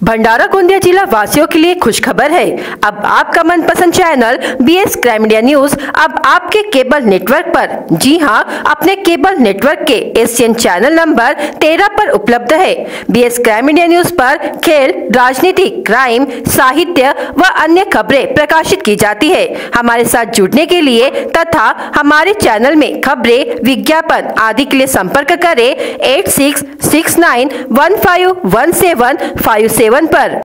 भंडारा गोंदिया जिला वासियों के लिए खुशखबर है। अब आपका मनपसंद channel BS crime media news अब आपके केबल नेटवर्क पर, जी हां, अपने केबल नेटवर्क के एशियन चैनल नंबर 13 पर उपलब्ध है। BS क्राइम मीडिया न्यूज पर खेल, राजनीति, क्राइम, साहित्य व अन्य खबरें प्रकाशित की जाती है। हमारे साथ जुड़ने के लिए तथा हमारे चैनल में खबरें, विज्ञापन आदि के लिए संपर्क करें 8669151757 पर।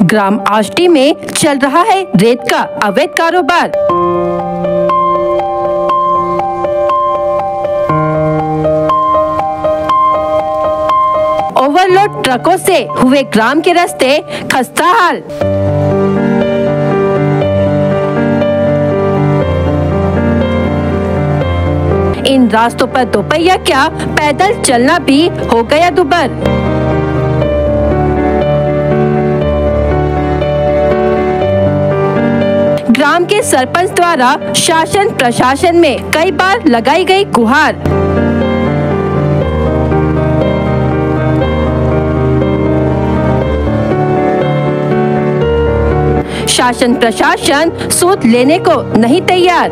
ग्राम आष्टी में चल रहा है रेत का अवैध कारोबार। ओवरलोड ट्रकों से हुए ग्राम के रास्ते खस्ता हाल। इन रास्तों पर दोपहिया क्या पैदल चलना भी हो गया दुभर। ग्राम के सरपंच द्वारा शासन प्रशासन में कई बार लगाई गई गुहार। शासन प्रशासन सूद लेने को नहीं तैयार।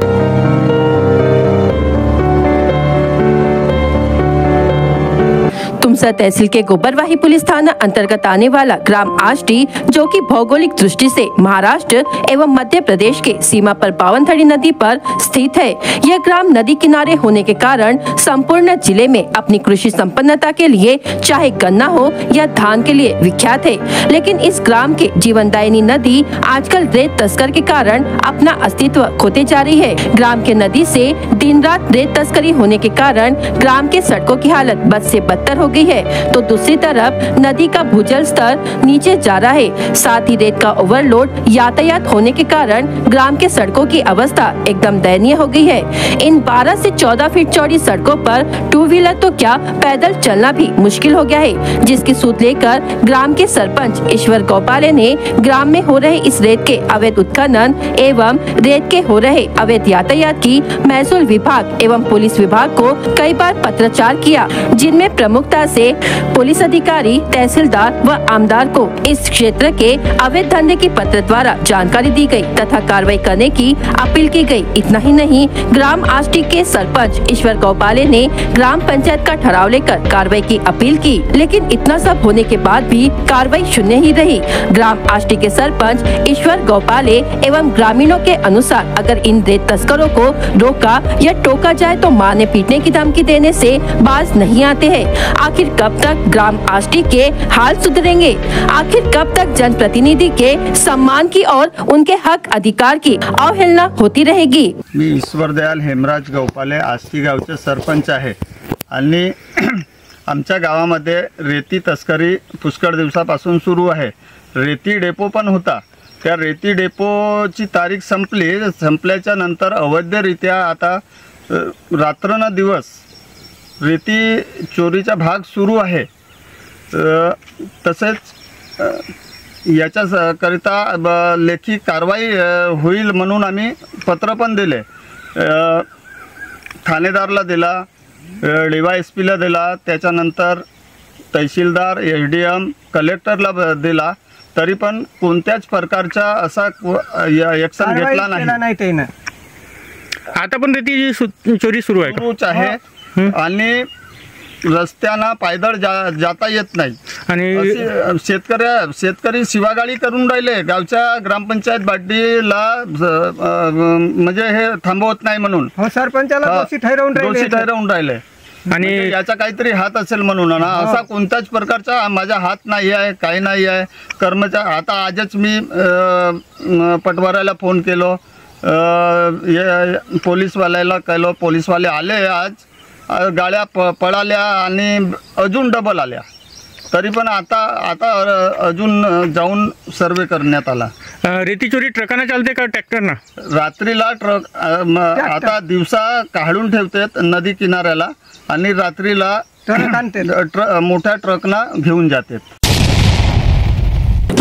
तुमसा तहसील के गोबरवाही पुलिस थाना अंतर्गत आने वाला ग्राम आष्टी, जो कि भौगोलिक दृष्टि से महाराष्ट्र एवं मध्य प्रदेश के सीमा पर बावनथड़ी नदी पर स्थित है। यह ग्राम नदी किनारे होने के कारण संपूर्ण जिले में अपनी कृषि संपन्नता के लिए चाहे गन्ना हो या धान के लिए विख्यात है। लेकिन इस ग्राम के जीवनदायिनी नदी आजकल रेत तस्कर के कारण अपना अस्तित्व खोते जा रही है। ग्राम के नदी से दिन रात रेत तस्करी होने के कारण ग्राम के सड़कों की हालत बद से बदतर हो गई है, तो दूसरी तरफ नदी का भूजल स्तर नीचे जा रहा है। साथ ही रेत का ओवरलोड यातायात होने के कारण ग्राम के सड़कों की अवस्था एकदम दयनीय हो गई है। इन 12 से 14 फीट चौड़ी सड़कों पर 2 व्हीलर तो क्या पैदल चलना भी मुश्किल हो गया है, जिसकी सूद लेकर ग्राम के सरपंच ईश्वर गौपाले ने ग्राम में हो रहे इस रेत के अवैध उत्खनन एवं रेत के हो रहे अवैध यातायात की महसूल विभाग एवं पुलिस विभाग को कई बार पत्राचार किया, जिनमें प्रमुखता से पुलिस अधिकारी, तहसीलदार व आमदार को इस क्षेत्र के अवैध धंधे की पत्र द्वारा जानकारी दी गई तथा कार्रवाई करने की अपील की गई। इतना ही नहीं, ग्राम आष्टी के सरपंच ईश्वर गौपाले ने ग्राम पंचायत का ठहराव लेकर कार्रवाई की अपील की, लेकिन इतना सब होने के बाद भी कार्रवाई शून्य ही रही। ग्राम आष्टी के सरपंच ईश्वर गौपाले एवं ग्रामीणों के अनुसार अगर इन रेत तस्करों को रोका या टोका जाए तो मारने पीटने की धमकी देने से बाज नहीं आते हैं। आखिर कब तक ग्राम आष्टी के हाल सुधरेंगे? आखिर कब तक जनप्रतिनिधि के सम्मान की और उनके हक अधिकार की अवहेलना होती रहेगी? मी ईश्वर दयाल हेमराज गौपाले आष्टी गावचे सरपंच आहे आणि आमच्या गावामध्ये रेती तस्करी पुष्कळ दिवसापासून सुरू आहे। रेती डेपो पण होता, त्या रेती डेपोची तारीख संपल्याच्या नंतर अवैधरित्या आता रात्रन दिवस रेती चोरीचा भाग सुरू आहे। तसेच याच्याकरिता लेखी कारवाई होईल म्हणून आम्ही पत्र पण दिले, ठाणेदारला दिला, DYSPला दिला, त्याच्यानंतर तहसीलदार, SDM, कलेक्टरला दिला, तरी पण कोणत्याच प्रकारचा असा ॲक्शन घेतला नाही। आता पण रेती चोरी सुरू आहे आणि रस्त्याना पायदळ जाता येत नाही आणि शेतकरी शिवागाळी करून राहिले। गावच्या ग्रामपंचायत बाडीला म्हणजे हे थांबवत नाही म्हणून सरपंचाला दोषी ठरवून राहिले आणि याचा काहीतरी हात असेल म्हणून ना। असा कोणत्याच प्रकारचा माझा हात नाही आहे, काही नाही आहे। कर्मचारी आता आजच मी पटवाऱ्याला फोन केलो, पोलीसवाल्याला केलो, पोलीसवाले आले, आज गाड्या पळाल्या आणि अजून डबल आल्या, तरी पण आता अजून जाऊन सर्वे करण्यात आला। रेती चोरी ट्रकाने चालते का ट्रॅक्टरना? रात्रीला ट्रक आता दिवसा काढून ठेवतात नदी किनाऱ्याला आणि रात्रीला मोठ्या ट्रकना घेऊन जातात।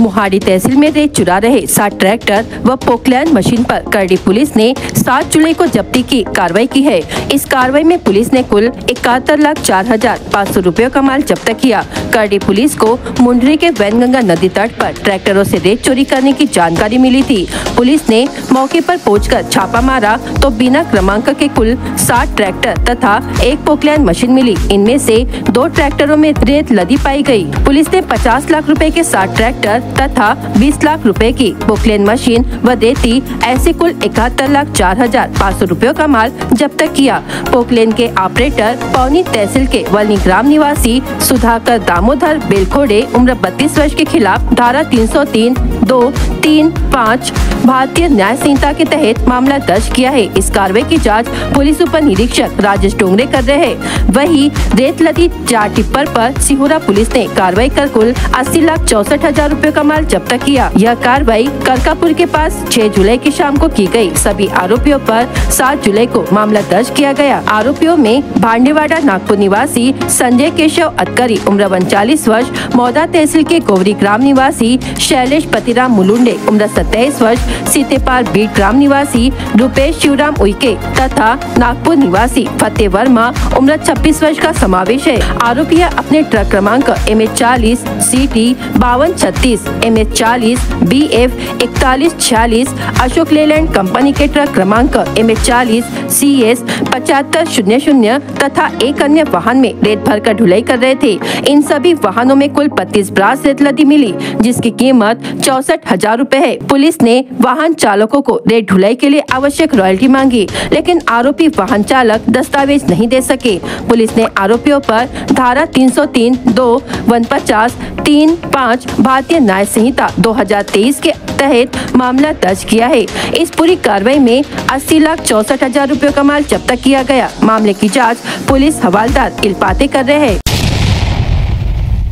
मोहाली तहसील में रेत चुरा रहे 60 ट्रैक्टर व पोकलैंड मशीन पर करडी पुलिस ने 7 जुलाई को जब्ती की कार्रवाई की है। इस कार्रवाई में पुलिस ने कुल 71,04,500 रुपयों का माल जब्त किया। करडी पुलिस को मुंडरी के वैनगंगा नदी तट पर ट्रैक्टरों से रेत चोरी करने की जानकारी मिली थी। पुलिस ने मौके पर पहुंचकर छापा मारा तो बिना क्रमांक के कुल 60 ट्रैक्टर तथा एक पोकलैंड मशीन मिली। इनमें से 2 ट्रैक्टरों में रेत लदी पाई गई। पुलिस ने 50 लाख रुपए के 60 ट्रैक्टर तथा 20 लाख रुपए की पोकलैंड मशीन व रेती ऐसे कुल 71,04,500 रुपयों का माल जब्त किया। पोकलैंड के ऑपरेटर पौनी तहसील के वलनी ग्राम निवासी सुधाकर दामोदर बेलखोड़े उम्र 32 वर्ष के खिलाफ धारा 303(2)(3)(5) भारतीय न्याय संहिता के तहत मामला दर्ज किया है। इस कार्रवाई की जांच पुलिस उप निरीक्षक राजेश डोंगरे कर रहे हैं। वहीं रेत लदी 4 टिप्पर पर सिहोरा पुलिस ने कार्रवाई कर कुल 80,64,000 रुपए का माल जब्त किया। यह कार्रवाई करकापुर के पास 6 जुलाई की शाम को की गई। सभी आरोपियों पर 7 जुलाई को मामला दर्ज किया गया। आरोपियों में भांडेवाड़ा नागपुर निवासी संजय केशव अतकरी उम्र 39 वर्ष, मौदा तहसील के गोवरी ग्राम निवासी शैलेश पतिराम मुलुंडे उम्र 27 वर्ष, सीतेपाल बीट ग्राम निवासी रुपेश शिवराम उइके तथा नागपुर निवासी फतेह वर्मा उम्र 26 वर्ष का समावेश है। आरोपी अपने ट्रक क्रमांक MH40 CT 5236, MH40 BF 4146 Ashok Leyland company के ट्रक क्रमांक MH40 CS 7500 तथा एक अन्य वाहन में रेत भरकर ढुलाई कर रहे थे। इन सभी वाहनों में कुल 32 ब्रास रेत लदी मिली, जिसकी कीमत 64,000 रुपए है। पुलिस ने वाहन चालकों को रेत ढुलाई के लिए आवश्यक रॉयल्टी मांगी, लेकिन आरोपी वाहन चालक दस्तावेज नहीं दे सके। पुलिस ने आरोपियों पर धारा 303(2)(49)(3)(5) भारतीय न्याय संहिता 2023 के तहत मामला दर्ज किया है। इस पूरी कार्रवाई में 80,64,000 रुपयों का माल जब्त किया गया। मामले की जांच पुलिस हवालदार इल्पाते कर रहे हैं।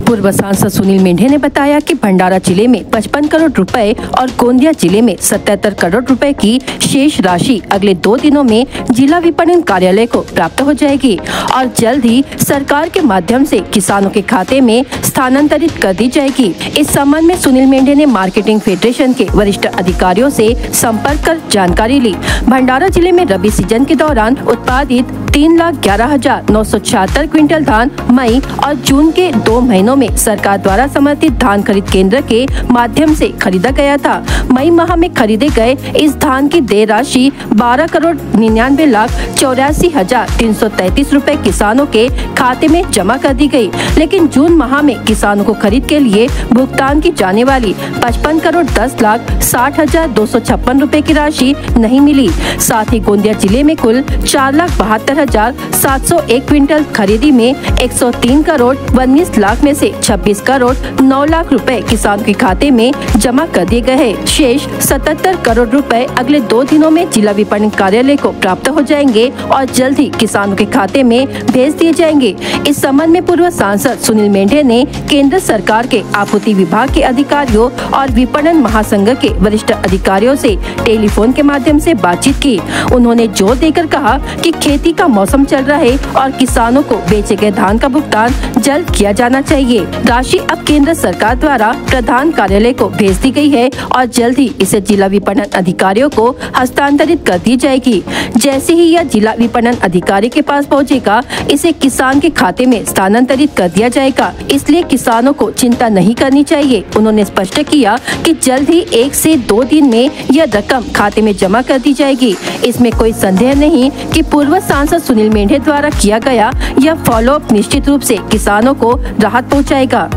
पूर्व सांसद सुनील मेंढे ने बताया कि भंडारा जिले में 55 करोड़ रुपए और गोंदिया जिले में 77 करोड़ रुपए की शेष राशि अगले 2 दिनों में जिला विपणन कार्यालय को प्राप्त हो जाएगी और जल्द ही सरकार के माध्यम से किसानों के खाते में स्थानांतरित कर दी जाएगी। इस संबंध में सुनील मेंढे ने मार्केटिंग फेडरेशन के वरिष्ठ अधिकारियों से संपर्क कर जानकारी ली। भंडारा जिले में रबी सीजन के दौरान उत्पादित 3,11,976 क्विंटल धान मई और जून के 2 महीनों में सरकार द्वारा समर्थित धान खरीद केंद्र के माध्यम से खरीदा गया था। मई माह में खरीदे गए इस धान की देय राशि 12,99,84,333 रुपए किसानों के खाते में जमा कर दी गई, लेकिन जून माह में किसानों को खरीद के लिए भुगतान की जाने वाली 55,10,60,256 रुपए की राशि नहीं मिली। साथ ही गोंदिया जिले में कुल 4,72,701 क्विंटल खरीदी में 103 करोड़ 19 लाख में से 26 करोड़ 9 लाख रुपए किसान के खाते में जमा कर दिए गए हैं। शेष 77 करोड़ रुपए अगले 2 दिनों में जिला विपणन कार्यालय को प्राप्त हो जाएंगे और जल्द ही किसानों के खाते में भेज दिए जाएंगे। इस संबंध में पूर्व सांसद सुनील मेंढे ने केंद्र सरकार के आपूर्ति विभाग के अधिकारियों और विपणन महासंघ के वरिष्ठ अधिकारियों से टेलीफोन के माध्यम से बातचीत की। उन्होंने जोर देकर कहा कि खेती का मौसम चल रहा है और किसानों को बेचे गए धान का भुगतान जल्द किया जाना चाहिए। राशि अब केंद्र सरकार द्वारा प्रधान कार्यालय को भेज दी गई है और जल्द ही इसे जिला विपणन अधिकारियों को हस्तांतरित कर दी जाएगी। जैसे ही यह जिला विपणन अधिकारी के पास पहुंचेगा, इसे किसान के खाते में स्थानांतरित कर दिया जाएगा। इसलिए किसानों को चिंता नहीं करनी चाहिए। उन्होंने स्पष्ट किया कि जल्द ही 1 से 2 दिन में यह रकम खाते में जमा कर दी जाएगी। इसमें कोई संदेह नहीं कि पूर्व सांसद सुनील मेंढे द्वारा किया गया यह फॉलोअप निश्चित रूप से किसानों को राहत पहुंचाएगा।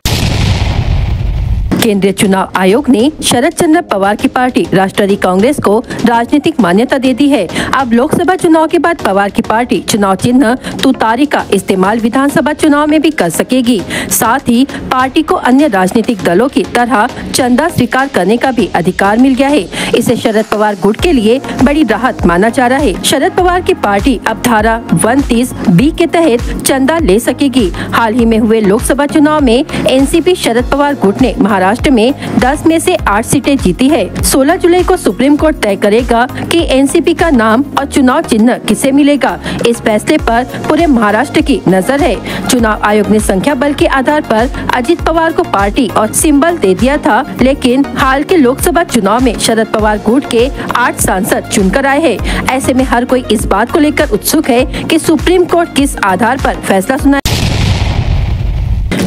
केंद्रीय चुनाव आयोग ने शरद चंद्र पवार की पार्टी राष्ट्रवादी कांग्रेस को राजनीतिक मान्यता दे दी है। अब लोकसभा चुनाव के बाद पवार की पार्टी चुनाव चिन्ह तुतारी का इस्तेमाल विधानसभा चुनाव में भी कर सकेगी। साथ ही पार्टी को अन्य राजनीतिक दलों की तरह चंदा स्वीकार करने का भी अधिकार मिल गया है। इसे शरद पवार गुट के लिए बड़ी राहत माना जा रहा है। शरद पवार की पार्टी अब धारा 130B के तहत चंदा ले सकेगी। हाल ही में हुए लोकसभा चुनाव में एनसीपी शरद पवार गुट ने महाराष्ट्र महाराष्ट्र में 10 में से 8 सीटें जीती है। 16 जुलाई को सुप्रीम कोर्ट तय करेगा कि एनसीपी का नाम और चुनाव चिन्ह किसे मिलेगा। इस फैसले पर पूरे महाराष्ट्र की नजर है। चुनाव आयोग ने संख्या बल के आधार पर अजित पवार को पार्टी और सिंबल दे दिया था, लेकिन हाल के लोकसभा चुनाव में शरद पवार गुट के 8 सांसद चुनकर आए हैं। ऐसे में हर कोई इस बात को लेकर उत्सुक है कि सुप्रीम कोर्ट किस आधार पर फैसला सुनाए।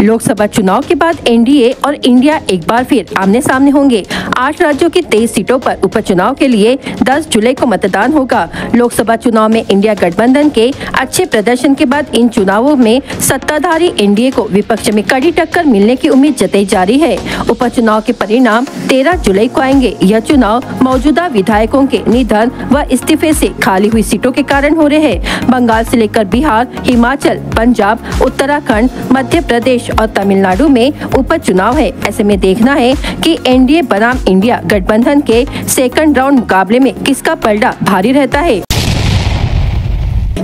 लोकसभा चुनाव के बाद एनडीए और इंडिया एक बार फिर आमने सामने होंगे। 8 राज्यों की 23 सीटों पर उपचुनाव के लिए 10 जुलाई को मतदान होगा। लोकसभा चुनाव में इंडिया गठबंधन के अच्छे प्रदर्शन के बाद इन चुनावों में सत्ताधारी एनडीए को विपक्ष में कड़ी टक्कर मिलने की उम्मीद जताई जा रही है। उपचुनाव के परिणाम 13 जुलाई को आएंगे। यह चुनाव मौजूदा विधायकों के निधन व इस्तीफे से खाली हुई सीटों के कारण हो रहे हैं। बंगाल से लेकर बिहार, हिमाचल, पंजाब, उत्तराखंड, मध्य प्रदेश और तमिलनाडु में उपचुनाव है। ऐसे में देखना है कि एनडीए बनाम इंडिया गठबंधन के सेकंड राउंड मुकाबले में किसका पलड़ा भारी रहता है।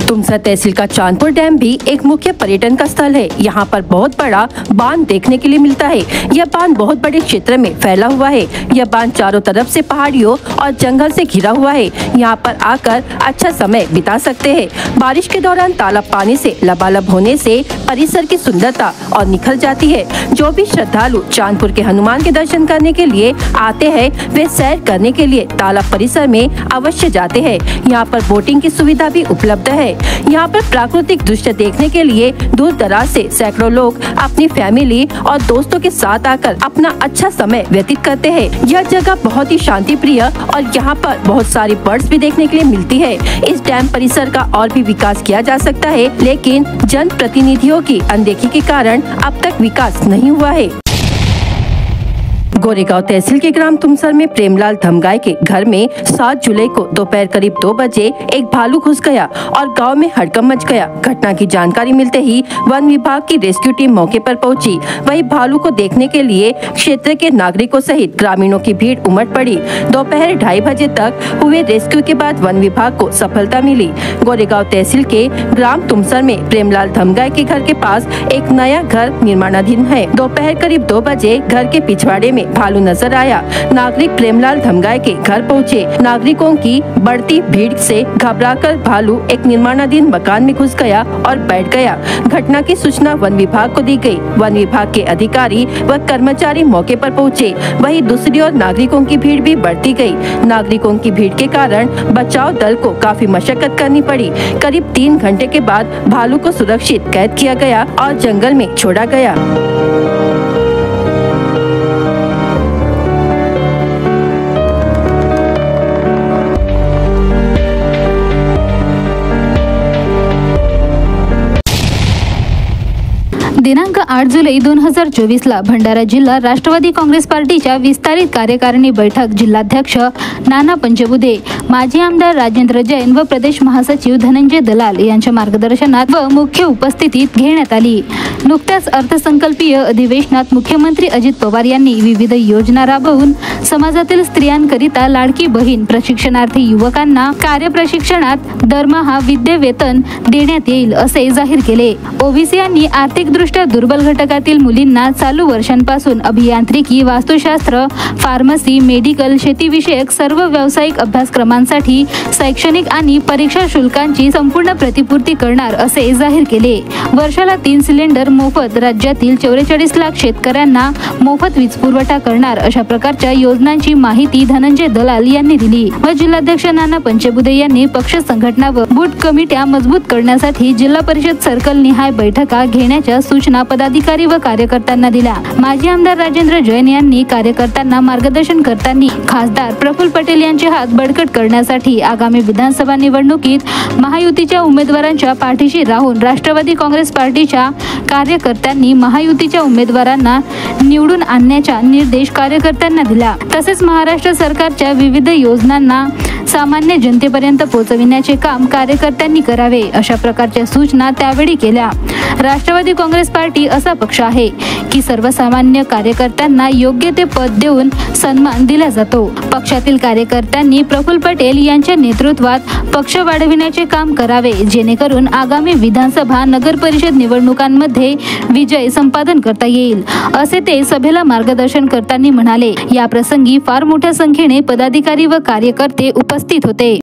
तुमसर तहसील का चांदपुर डैम भी एक मुख्य पर्यटन का स्थल है। यहाँ पर बहुत बड़ा बांध देखने के लिए मिलता है। यह बांध बहुत बड़े क्षेत्र में फैला हुआ है। यह बांध चारों तरफ से पहाड़ियों और जंगल से घिरा हुआ है। यहाँ पर आकर अच्छा समय बिता सकते हैं। बारिश के दौरान तालाब पानी से लबालब होने से परिसर की सुंदरता और निखर जाती है। जो भी श्रद्धालु चांदपुर के हनुमान के दर्शन करने के लिए आते हैं, वे सैर करने के लिए तालाब परिसर में अवश्य जाते हैं। यहाँ पर बोटिंग की सुविधा भी उपलब्ध है। यहाँ पर प्राकृतिक दृश्य देखने के लिए दूर दराज से सैकड़ों लोग अपनी फैमिली और दोस्तों के साथ आकर अपना अच्छा समय व्यतीत करते हैं। यह जगह बहुत ही शांति प्रिय और यहाँ पर बहुत सारी बर्ड्स भी देखने के लिए मिलती है। इस डैम परिसर का और भी विकास किया जा सकता है, लेकिन जन प्रतिनिधियों की अनदेखी के कारण अब तक विकास नहीं हुआ है। गोरेगांव तहसील के ग्राम तुमसर में प्रेमलाल धमगाय के घर में 7 जुलाई को दोपहर करीब 2 बजे एक भालू घुस गया और गांव में हड़कंप मच गया। घटना की जानकारी मिलते ही वन विभाग की रेस्क्यू टीम मौके पर पहुंची। वहीं भालू को देखने के लिए क्षेत्र के नागरिकों सहित ग्रामीणों की भीड़ उमड़ पड़ी। दोपहर 2:30 बजे तक हुए रेस्क्यू के बाद वन विभाग को सफलता मिली। गोरेगांव तहसील के ग्राम तुमसर में प्रेमलाल धमगाय के घर के पास एक नया घर निर्माणाधीन है। दोपहर करीब 2 बजे घर के पिछवाड़े में भालू नजर आया। नागरिक प्रेमलाल धमगाय के घर पहुंचे। नागरिकों की बढ़ती भीड़ से घबराकर भालू एक निर्माणाधीन मकान में घुस गया और बैठ गया। घटना की सूचना वन विभाग को दी गई। वन विभाग के अधिकारी व कर्मचारी मौके पर पहुंचे। वहीं दूसरी ओर नागरिकों की भीड़ भी बढ़ती गई। नागरिकों की भीड़ के कारण बचाव दल को काफी मशक्कत करनी पड़ी। करीब 3 घंटे के बाद भालू को सुरक्षित कैद किया गया और जंगल में छोड़ा गया। दिनांक 8 जुलै 2024 ला भंडारा जिल्हा राष्ट्रवादी काँग्रेस पार्टीच्या विस्तारित कार्यकारिणी बैठक जिल्हाध्यक्ष नाना पंचबुधे, माजी आमदार राजेंद्र जैन व प्रदेश महासचिव धनंजय दलाल यांच्या मार्गदर्शनात व मुख्य उपस्थितीत घेण्यात आली। नुकत्याच अर्थसंकल्पीय अधिवेशनात मुख्यमंत्री अजित पवार यांनी विविध योजना राबवून समाजातील स्त्रियांकरिता लाडकी बहीण, प्रशिक्षणार्थी युवकांना कार्यप्रशिक्षणात दरमहा विद्या वेतन देण्यात येईल असे जाहीर केले। ओबीसी आणि आर्थिकदृष्ट्या दुर्बल घटकातील मुलींना चालू वर्षांपासून अभियांत्रिकी, वास्तुशास्त्र, फार्मसी, मेडिकल, शेतीविषयक सर्व व्यावसायिक अभ्यासक्रमांसाठी शैक्षणिक आणि परीक्षा शुल्कांची संपूर्ण प्रतिपूर्ती करणार असे जाहीर केले। वर्षाला 3 सिलेंडर मोफत, राज्यातील 44 लाख शेतकऱ्यांना मोफत वीज पुरवठा करणार अशा प्रकारच्या योजनांची माहिती धनंजय दलाल यांनी दिली व जिल्हाध्यक्ष नाना पंचबुधे यांनी पक्ष संघटना व बूथ कमिट्या मजबूत करण्यासाठी जिल्हा परिषद सर्कल निहाय बैठका घेण्याच्या सूचना पदाधिकारी व कार्यकर्त्यांना दिल्या। माजी आमदार राजेंद्र जैन यांनी कार्यकर्त्यांना मार्गदर्शन करताना खासदार प्रफुल्ल पटेल यांचे हात बळकट करण्यासाठी आगामी विधानसभा निवडणुकीत महायुतीच्या उमेदवारांच्या पाठीशी राहून राष्ट्रवादी काँग्रेस पार्टीच्या कार्यकर्त्यांनी महायुतीच्या उमेदवारांना निवडून आणण्याचा निर्देश कार्यकर्त्यांना दिला। तसेच महाराष्ट्र सरकारच्या विविध योजनांना सामान्य जनतेपर्यंत पोहोचविण्याचे काम कार्यकर्त्यांनी करावे अशा प्रकारच्या सूचना त्यावेळी केल्या। राष्ट्रवादी काँग्रेस पार्टी असा पक्ष आहे की सर्वसामान्य कार्यकर्त्यांना योग्य ते पद देऊन सन्मान दिला जातो। पक्षातील कार्यकर्त्यांनी प्रफुल्ल पटेल यांच्या नेतृत्वात पक्ष वाढविण्याचे काम करावे, जेणेकरून आगामी विधानसभा, नगर परिषद निवडणुकांमध्ये माध्यमांमुळे विजय संपादन करता येईल, असे ते सभेला मार्गदर्शन करताना म्हणाले। या प्रसंगी फार मोठ्या संख्येने पदाधिकारी व कार्यकर्ते उपस्थित होते।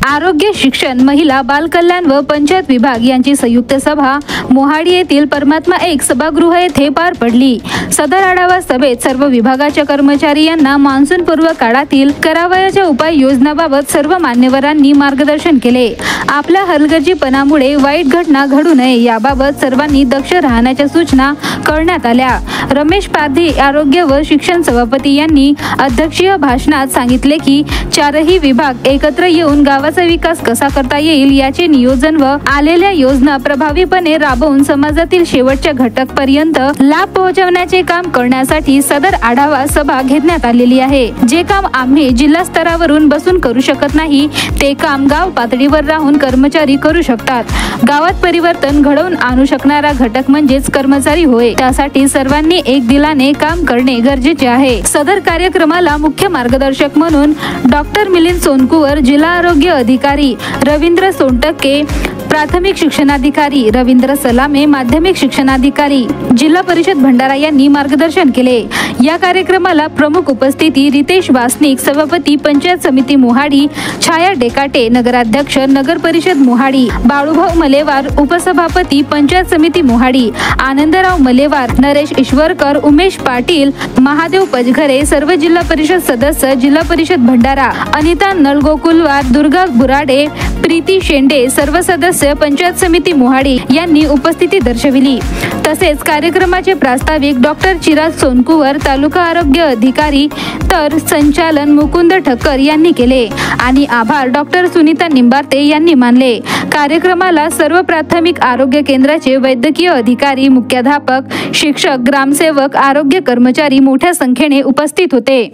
आरोग्य, शिक्षण, महिला, बाल कल्याण व पंचायत विभाग यांची संयुक्त सभा मोहाडी येथील परमात्मा एक सभागृह येथे पार पडली। सदर आढावा सभेत सर्व विभागाच्या कर्मचारी यांना मान्सून पूर्व काळातील करावयाच्या उपाययोजनाबाबत सर्व मान्यवरांनी मार्गदर्शन केले। आपल्या हलगर्जीपणामुळे वाईट घटना घडू नये याबाबत सर्वांनी दक्ष राहण्याच्या सूचना करण्यात आल्या। रमेश पारधी, आरोग्य व शिक्षण सभापती यांनी अध्यक्षीय भाषणात सांगितले की चारही विभाग एकत्र येऊन गावाचा विकास कसा करता येईल याचे नियोजन व आलेल्या योजना प्रभावीपणे राबवून समाजातील शेवटच्या घटक पर्यंत लाभ पोहोचवण्याचे काम करण्यासाठी सदर आढावा सभा घेण्यात आलेली आहे। जे काम आम्ही जिल्हा स्तरावरून बसून करू शकत नाही ते काम गाव पातळीवर राहून कर्मचारी करू शकतात। गावात परिवर्तन घडवून आणू शकणारा घटक म्हणजेच कर्मचारी होय। त्यासाठी सर्वांनी एक दिलाने काम करणे गरजेचे आहे। सदर कार्यक्रमाला मुख्य मार्गदर्शक म्हणून डॉक्टर मिलिंद सोनकुवर, जिल्हा आरोग्य अधिकारी रवींद्र सोनटक्के, प्राथमिक शिक्षणाधिकारी रवींद्र सलामे, माध्यमिक शिक्षणाधिकारी जिल्हा परिषद भंडारा यांनी मार्गदर्शन केले। या कार्यक्रमाला प्रमुख उपस्थिती रितेश वासनिक, सभापती पंचायत समिती मोहाडी, छाया डेकाटे, नगराध्यक्ष नगर परिषद मोहाडी, बाळूभाऊ मलेवार, उपसभापती पंचायत समिती मोहाडी, आनंदराव मलेवार, नरेश ईश्वरकर, उमेश पाटील, महादेव पजघरे, सर्व जिल्हा परिषद सदस्य जिल्हा परिषद भंडारा, अनिता नलगोकुलवार, दुर्गा बुराडे, प्रीती शेंडे, सर्व सदस्य पंचायत समिती मोहाडी यांनी उपस्थिती दर्शविली। तसेच कार्यक्रमाचे प्रास्ताविक डॉक्टर चिराग सोनकुवर, तालुका आरोग्य अधिकारी, तर संचालन मुकुंद ठक्कर यांनी केले आणि आभार डॉक्टर सुनीता निंबार्ते यांनी मानले। कार्यक्रमाला सर्व प्राथमिक आरोग्य केंद्राचे वैद्यकीय अधिकारी, मुख्याध्यापक, शिक्षक, ग्रामसेवक, आरोग्य कर्मचारी मोठ्या संख्येने उपस्थित होते।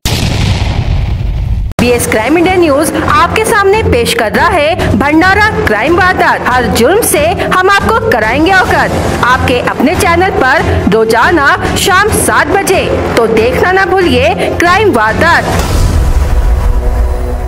BS क्राइम इंडिया न्यूज आपके सामने पेश कर रहा है भंडारा क्राइम वारदात। हर जुर्म से हम आपको कराएंगे अवगत। आपके अपने चैनल पर रोजाना शाम 7 बजे, तो देखना ना भूलिए क्राइम वारदात।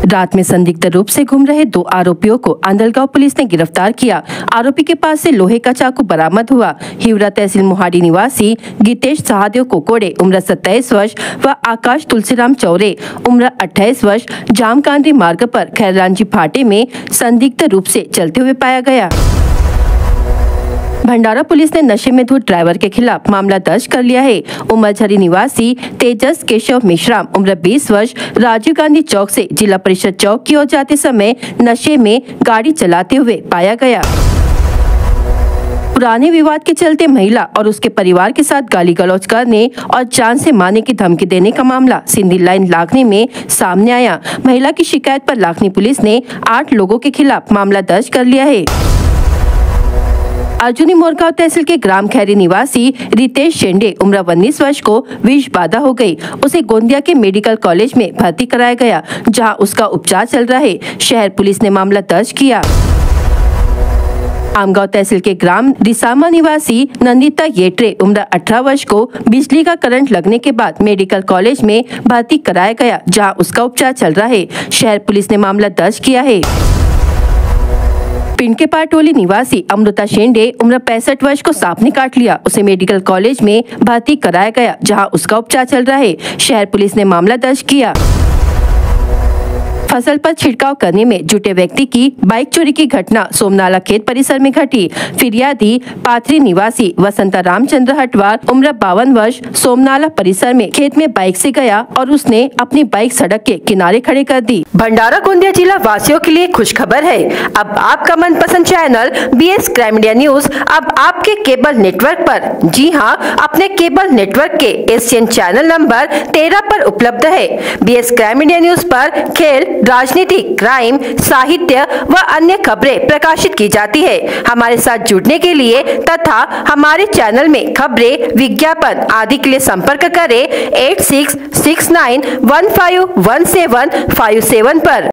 रात में संदिग्ध रूप से घूम रहे 2 आरोपियों को आंधलगांव पुलिस ने गिरफ्तार किया। आरोपी के पास से लोहे का चाकू बरामद हुआ। हिवरा तहसील मोहाडी निवासी गीतेश सहदेव कोकोड़े उम्र 27 वर्ष व आकाश तुलसीराम चौरे उम्र 28 वर्ष जामकांडी मार्ग पर खैररांची फाटे में संदिग्ध रूप से चलते हुए पाया गया। भंडारा पुलिस ने नशे में धुत ड्राइवर के खिलाफ मामला दर्ज कर लिया है। उमरझरी निवासी तेजस केशव मेश्राम उम्र 20 वर्ष राजीव गांधी चौक से जिला परिषद चौक की ओर जाते समय नशे में गाड़ी चलाते हुए पाया गया। पुराने विवाद के चलते महिला और उसके परिवार के साथ गाली गलौज करने और जान से मारने की धमकी देने का मामला सिंधी लाइन लाखनी में सामने आया। महिला की शिकायत पर लाखनी पुलिस ने 8 लोगों के खिलाफ मामला दर्ज कर लिया है। अर्जुनी मोरगांव तहसील के ग्राम खैरी निवासी रितेश शेंडे उम्र 19 वर्ष को विष बाधा हो गई। उसे गोंदिया के मेडिकल कॉलेज में भर्ती कराया गया, जहां उसका उपचार चल रहा है। शहर पुलिस ने मामला दर्ज किया। आमगांव तहसील के ग्राम रिसामा निवासी नंदिता येट्रे उम्र 18 वर्ष को बिजली का करंट लगने के बाद मेडिकल कॉलेज में भर्ती कराया गया, जहां उसका उपचार चल रहा है। शहर पुलिस ने मामला दर्ज किया है। पिंड के पाटोली निवासी अमृता शेंडे उम्र 65 वर्ष को सांप ने काट लिया। उसे मेडिकल कॉलेज में भर्ती कराया गया, जहां उसका उपचार चल रहा है। शहर पुलिस ने मामला दर्ज किया। फसल पर छिड़काव करने में जुटे व्यक्ति की बाइक चोरी की घटना सोमनाला खेत परिसर में घटी। फिरियादी पाथरी निवासी वसंता रामचंद्र हटवार उम्र 52 वर्ष सोमनाला परिसर में खेत में बाइक से गया और उसने अपनी बाइक सड़क के किनारे खड़े कर दी। भंडारा गोंदिया जिला वासियों के लिए खुश खबर है। अब आपका मनपसंद channel BS crime India news अब आपके केबल नेटवर्क पर, जी हाँ, अपने केबल नेटवर्क के एशियन चैनल नंबर 13 पर उपलब्ध है। BS क्राइम इंडिया न्यूज पर खेल, राजनीति, क्राइम, साहित्य व अन्य खबरें प्रकाशित की जाती है। हमारे साथ जुड़ने के लिए तथा हमारे चैनल में खबरें, विज्ञापन आदि के लिए संपर्क करें 8669151757 पर।